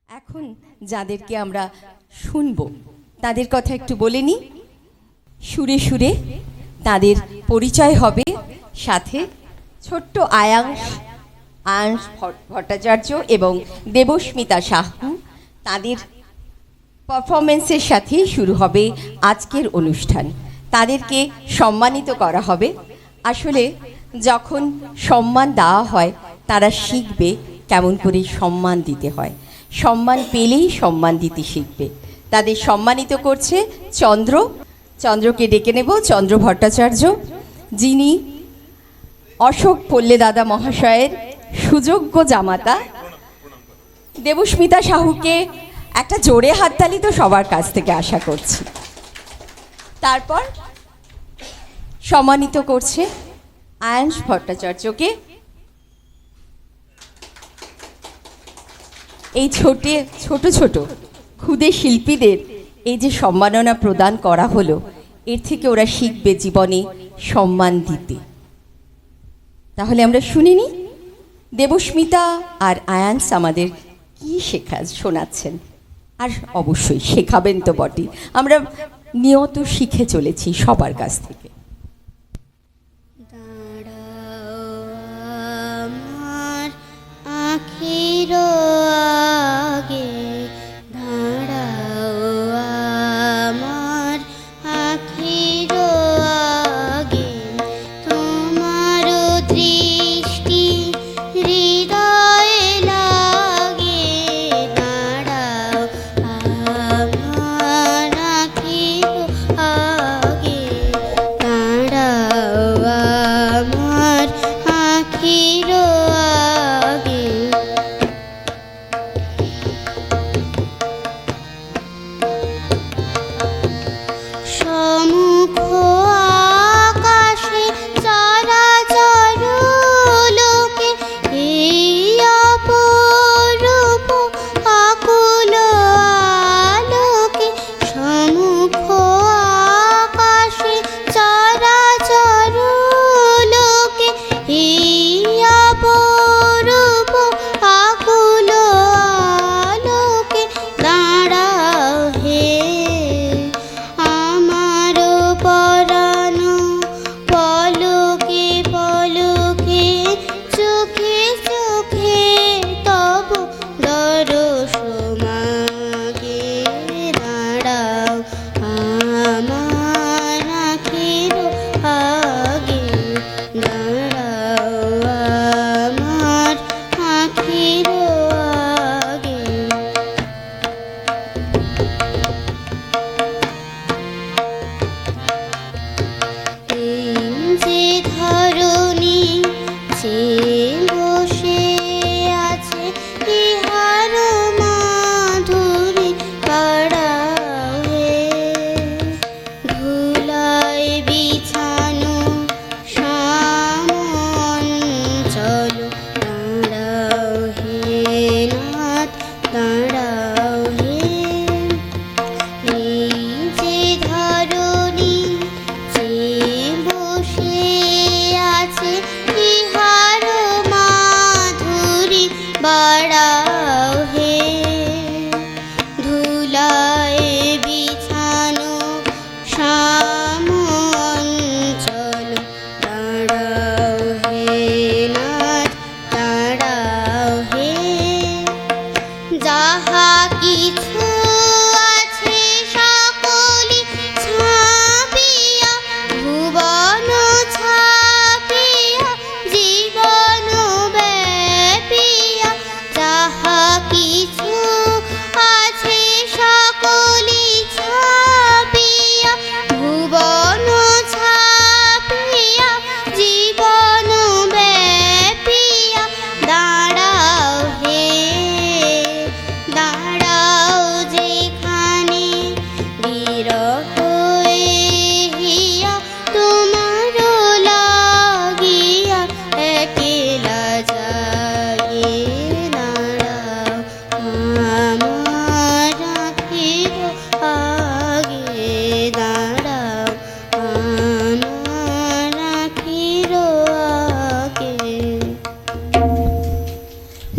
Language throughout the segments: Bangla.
এখন যাদেরকে আমরা শুনবো তাদের কথা একটু বলে নিই। সুরে সুরে তাদের পরিচয় হবে, সাথে ছোট্ট আয়াংশ ভট্টাচার্য এবং দেবস্মিতা সাহু, তাদের পারফরমেন্সের সাথেই শুরু হবে আজকের অনুষ্ঠান। তাদেরকে সম্মানিত করা হবে। আসলে যখন সম্মান দেওয়া হয় তারা শিখবে কেমন করে সম্মান দিতে হয়, সম্মান পেলেই সম্মান দিতে শিখবে। তাদের সম্মানিত করছে চন্দ্রকে ডেকে নেব। চন্দ্র ভট্টাচার্য, যিনি অশোক পল্লে দাদা মহাশয়ের সুযোগ্য জামাতা। দেবস্মিতা সাহুকে একটা জোরে হাততালি তো সবার কাছ থেকে আশা করছি। তারপর সম্মানিত করছে আয়াংশ ভট্টাচার্যকে। এই ছোট ছোট ক্ষুদে শিল্পীদের এই যে সম্মাননা প্রদান করা হলো, এর থেকে ওরা শিখবে জীবনে সম্মান দিতে। তাহলে আমরা শুনিনি দেবস্মিতা আর আয়াংশ আমাদের কি শোনাচ্ছেন, আর অবশ্যই শেখাবেন তো বটেই। আমরা নিয়ত শিখে চলেছি সবার কাছ থেকে।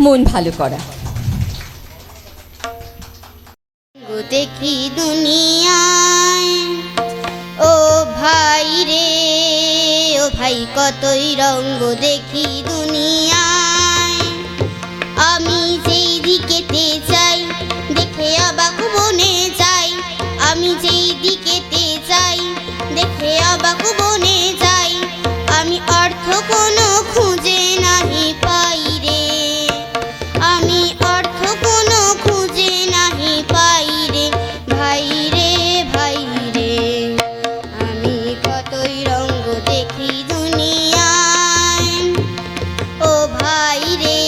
মন ভালো করা। দেখি দুনিয়ায়। ও ভাই রে ও ভাই কতই রঙ্গ দেখি দুনিয়ায়। আমি যেই দিকেতে চাই দেখে অবাক বনে যাই। আমি যেই দিকেতে চাই দেখে অবাক বনে যাই। আমি অর্থ কোনো খুঁজে নাহি পাই রে। আমি অর্থ কোনো খুঁজে নাহি পাই রে। ভাই রে ভাই রে আমি কতই রঙ্গ দেখি দুনিয়ায়। ও ভাই রে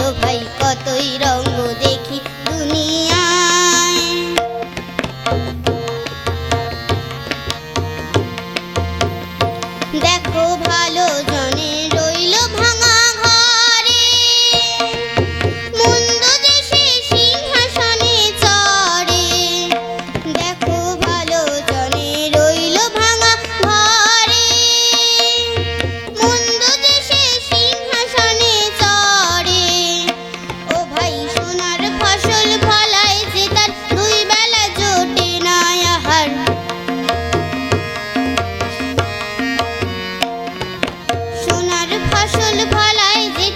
ও ভাই কতই রঙ্গ দেখি দুনিয়ায়। দেখো ভালো জনে রইল ভাঙা ঘরে। মন্দ দেশে সিংহাসনে চড়ে। দেখো ভালো জনে রইল ভাঙা ঘরে। মন্দ দেশে সিংহাসনে চড়ে। ও ভাই সোনার ফসল ফলায় যে তার দুই বেলা জোটে না আহার। সোনার ফসল ফলায় যে